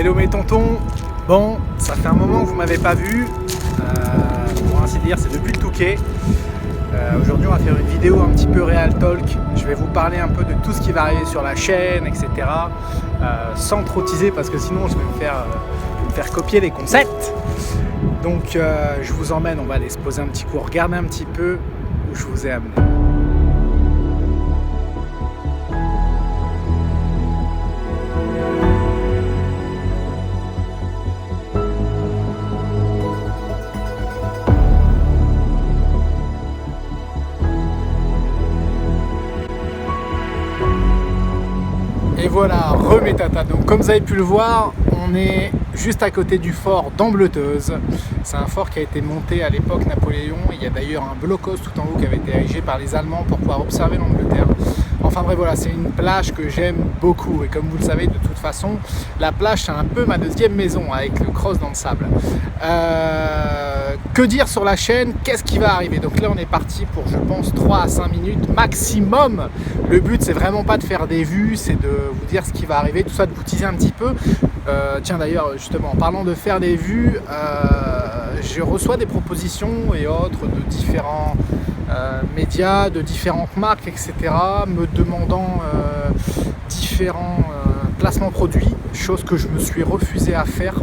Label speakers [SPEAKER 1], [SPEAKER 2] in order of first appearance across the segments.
[SPEAKER 1] Hello mes tontons. Bon, ça fait un moment que vous m'avez pas vu. Pour ainsi dire, c'est depuis le Touquet. Aujourd'hui, on va faire une vidéo un petit peu Real Talk. Je vais vous parler un peu de tout ce qui va arriver sur la chaîne, etc. Sans trop teaser parce que sinon, je vais me faire copier les concepts. Donc, je vous emmène. On va aller se poser un petit coup, regarder un petit peu où je vous ai amené. Et voilà, remétata. Donc comme vous avez pu le voir, on est juste à côté du fort d'Ambleteuse. C'est un fort qui a été monté à l'époque Napoléon. Il y a d'ailleurs un blockhaus tout en haut qui avait été érigé par les Allemands pour pouvoir observer l'Angleterre. Enfin bref, voilà, c'est une plage que j'aime beaucoup. Et comme vous le savez, de toute façon, la plage, c'est un peu ma deuxième maison avec le cross dans le sable. Que dire sur la chaîne? Qu'est-ce qui va arriver? Donc là, on est parti pour, je pense, 3 à 5 minutes maximum. Le but, c'est vraiment pas de faire des vues, c'est de vous dire ce qui va arriver, tout ça, de vous teaser un petit peu. Tiens, d'ailleurs, justement, en parlant de faire des vues, je reçois des propositions et autres de différents médias, de différentes marques, etc., me demandant différents placements produits, chose que je me suis refusé à faire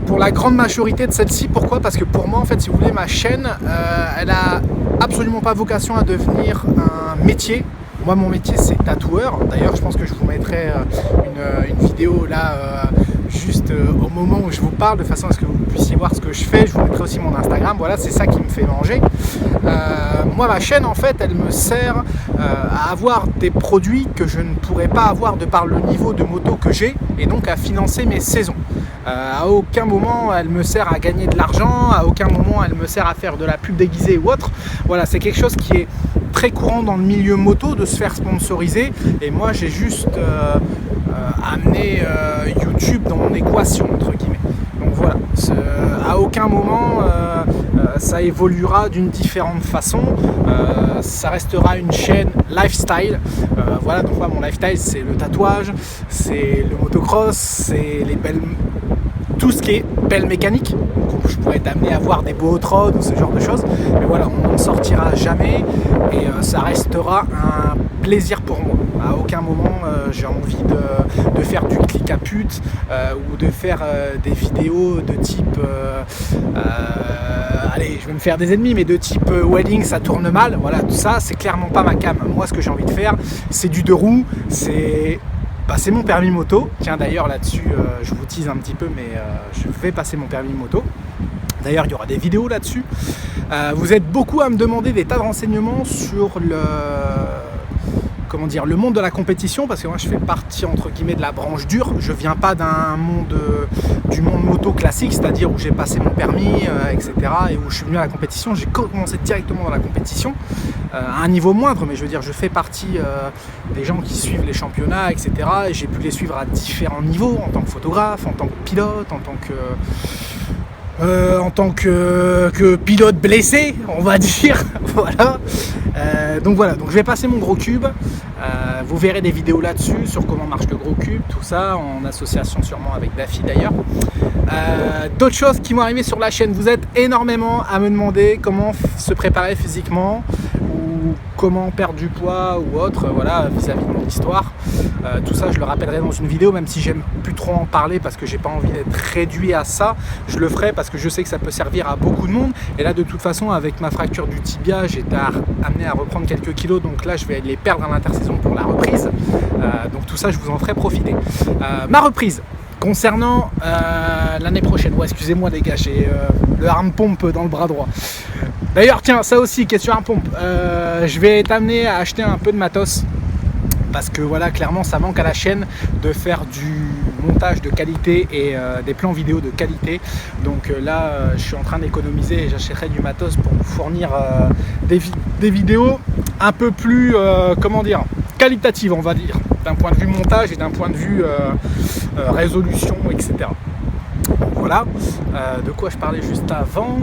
[SPEAKER 1] pour la grande majorité de celles-ci. Pourquoi? Parce que pour moi, en fait, si vous voulez, ma chaîne, elle a absolument pas vocation à devenir un métier. Moi, mon métier, c'est tatoueur. D'ailleurs, je pense que je vous mettrai une vidéo là, juste au moment où je vous parle, de façon à ce que vous puissiez voir ce que je fais. Je vous mettrai aussi mon Instagram. Voilà, c'est ça qui me fait manger. Moi, ma chaîne, en fait, elle me sert à avoir des produits que je ne pourrais pas avoir de par le niveau de moto que j'ai, et donc à financer mes saisons. À aucun moment elle me sert à gagner de l'argent, à aucun moment elle me sert à faire de la pub déguisée ou autre. Voilà, c'est quelque chose qui est très courant dans le milieu moto de se faire sponsoriser, et moi j'ai juste amené YouTube dans mon équation entre guillemets. Donc voilà, à aucun moment ça évoluera d'une différente façon, ça restera une chaîne lifestyle. Voilà, donc moi mon lifestyle, c'est le tatouage, c'est le motocross, c'est tout ce qui est belle mécanique. Donc je pourrais être amené à voir des beaux hot rods ou ce genre de choses, mais voilà, on n'en sortira jamais, et ça restera un plaisir pour moi. À aucun moment j'ai envie de faire du clic à pute ou de faire des vidéos de type allez, je vais me faire des ennemis, mais de type wedding, ça tourne mal. Voilà, tout ça, c'est clairement pas ma cam. Moi, ce que j'ai envie de faire, c'est du 2 roues, c'est mon permis moto. Tiens, d'ailleurs, là-dessus, je vous tease un petit peu, mais je vais passer mon permis moto. D'ailleurs, il y aura des vidéos là-dessus. Vous êtes beaucoup à me demander des tas de renseignements sur le monde de la compétition, parce que moi je fais partie entre guillemets de la branche dure. Je viens pas du monde moto classique, c'est-à-dire où j'ai passé mon permis, etc., et où je suis venu à la compétition. J'ai commencé directement dans la compétition, à un niveau moindre, mais je veux dire, je fais partie des gens qui suivent les championnats, etc., et j'ai pu les suivre à différents niveaux, en tant que photographe, en tant que pilote, en tant que pilote blessé, on va dire. Voilà. Donc voilà, donc je vais passer mon gros cube. Vous verrez des vidéos là-dessus sur comment marche le gros cube, tout ça, en association sûrement avec Daffy d'ailleurs. D'autres choses qui vont arriver sur la chaîne. Vous êtes énormément à me demander comment se préparer physiquement, ou comment perdre du poids ou autre, voilà, vis-à-vis de mon histoire. Tout ça, je le rappellerai dans une vidéo, même si j'aime plus trop en parler parce que j'ai pas envie d'être réduit à ça. Je le ferai parce que je sais que ça peut servir à beaucoup de monde. Et là, de toute façon, avec ma fracture du tibia, j'étais amené à reprendre quelques kilos, donc là, je vais les perdre à l'intersaison pour la reprise. Donc tout ça, je vous en ferai profiter. Ma reprise concernant l'année prochaine. Ouais, excusez-moi les gars, j'ai le arm pump dans le bras droit. D'ailleurs, tiens, ça aussi, question arm pump. Je vais être amené à acheter un peu de matos, parce que voilà, clairement ça manque à la chaîne de faire du montage de qualité et des plans vidéo de qualité. Donc là, je suis en train d'économiser et j'achèterai du matos pour vous fournir des vidéos un peu plus, qualitatives, on va dire, d'un point de vue montage et d'un point de vue résolution, etc. Donc voilà, de quoi je parlais juste avant,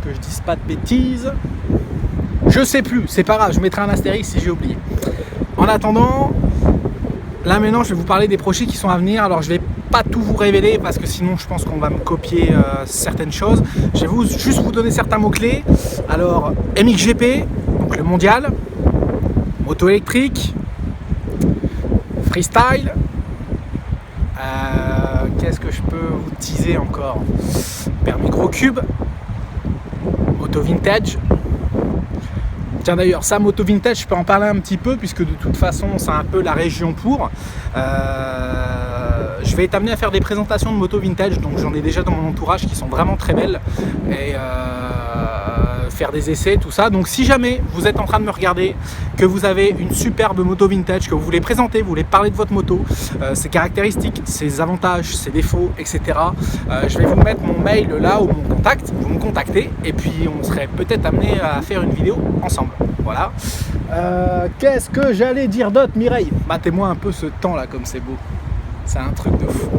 [SPEAKER 1] que je dise pas de bêtises. Je sais plus, c'est pas grave, je mettrai un astérisque si j'ai oublié. En attendant, là maintenant je vais vous parler des projets qui sont à venir. Alors je vais pas tout vous révéler parce que sinon je pense qu'on va me copier certaines choses. Je vais juste vous donner certains mots-clés. Alors MXGP, donc le mondial, moto électrique, freestyle, qu'est-ce que je peux vous teaser encore? Permis gros cube, moto vintage. Tiens d'ailleurs, ça, moto vintage, je peux en parler un petit peu puisque de toute façon c'est un peu la région pour. Je vais être amené à faire des présentations de moto vintage, donc j'en ai déjà dans mon entourage qui sont vraiment très belles. Et faire des essais, tout ça. Donc si jamais vous êtes en train de me regarder, que vous avez une superbe moto vintage, que vous voulez présenter, vous voulez parler de votre moto, ses caractéristiques, ses avantages, ses défauts, etc. Je vais vous mettre mon mail là ou mon contact, vous me contactez et puis on serait peut-être amené à faire une vidéo ensemble. Voilà. Qu'est-ce que j'allais dire d'autre, Mireille? Matez-moi un peu ce temps là comme c'est beau. C'est un truc de fou.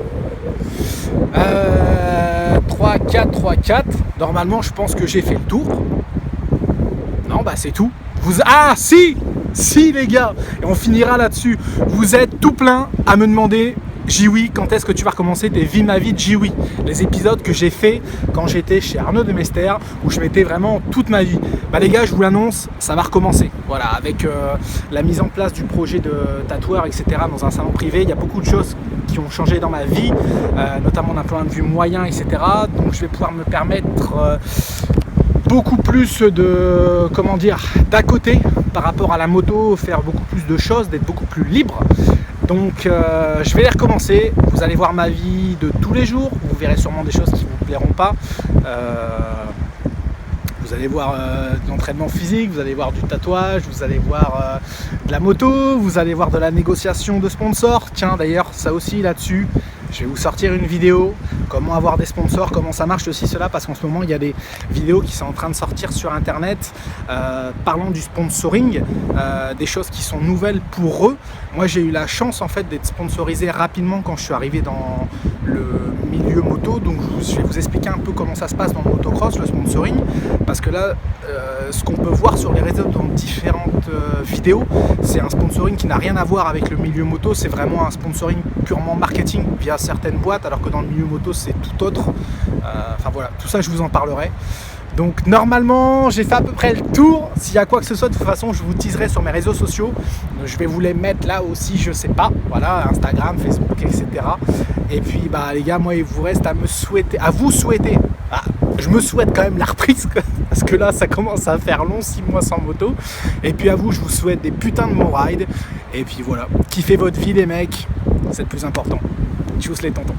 [SPEAKER 1] 3-4, 3-4. Normalement, je pense que j'ai fait le tour. Non, bah c'est tout. Ah, si les gars. Et on finira là-dessus. Vous êtes tout plein à me demander, Jiwi, quand est-ce que tu vas recommencer tes Vie ma vie de Jiwi? Les épisodes que j'ai fait quand j'étais chez Arnaud de Mester, où je mettais vraiment toute ma vie. Bah les gars, je vous l'annonce, ça va recommencer. Voilà, avec la mise en place du projet de tatoueur, etc. dans un salon privé, il y a beaucoup de choses qui ont changé dans ma vie, notamment d'un point de vue moyen, etc. Donc je vais pouvoir me permettre beaucoup plus de, comment dire, d'à côté par rapport à la moto, faire beaucoup plus de choses, d'être beaucoup plus libre. Donc je vais les recommencer, vous allez voir ma vie de tous les jours, vous verrez sûrement des choses qui ne vous plairont pas. Vous allez voir de l'entraînement physique, vous allez voir du tatouage, vous allez voir de la moto, vous allez voir de la négociation de sponsors. Tiens d'ailleurs, ça aussi là-dessus, je vais vous sortir une vidéo, comment avoir des sponsors, comment ça marche aussi cela, parce qu'en ce moment il y a des vidéos qui sont en train de sortir sur internet parlant du sponsoring, des choses qui sont nouvelles pour eux. Moi j'ai eu la chance en fait d'être sponsorisé rapidement quand je suis arrivé dans le milieu moto, donc je vais vous expliquer un peu comment ça se passe dans le motocross, le sponsoring, parce que là ce qu'on peut voir sur les réseaux dans différentes vidéos, c'est un sponsoring qui n'a rien à voir avec le milieu moto, c'est vraiment un sponsoring purement marketing via certaines boîtes, alors que dans le milieu moto c'est tout autre. Enfin voilà, tout ça je vous en parlerai. Donc normalement j'ai fait à peu près le tour. S'il y a quoi que ce soit, de toute façon je vous teaserai sur mes réseaux sociaux. Je vais vous les mettre là aussi, je sais pas. Voilà, Instagram, Facebook, etc. Et puis bah les gars, moi il vous reste à vous souhaiter. Je me souhaite quand même la reprise parce que là ça commence à faire long, 6 mois sans moto. Et puis à vous, je vous souhaite des putains de bons rides. Et puis voilà, kiffez votre vie les mecs, c'est le plus important. Tchuss les tontons.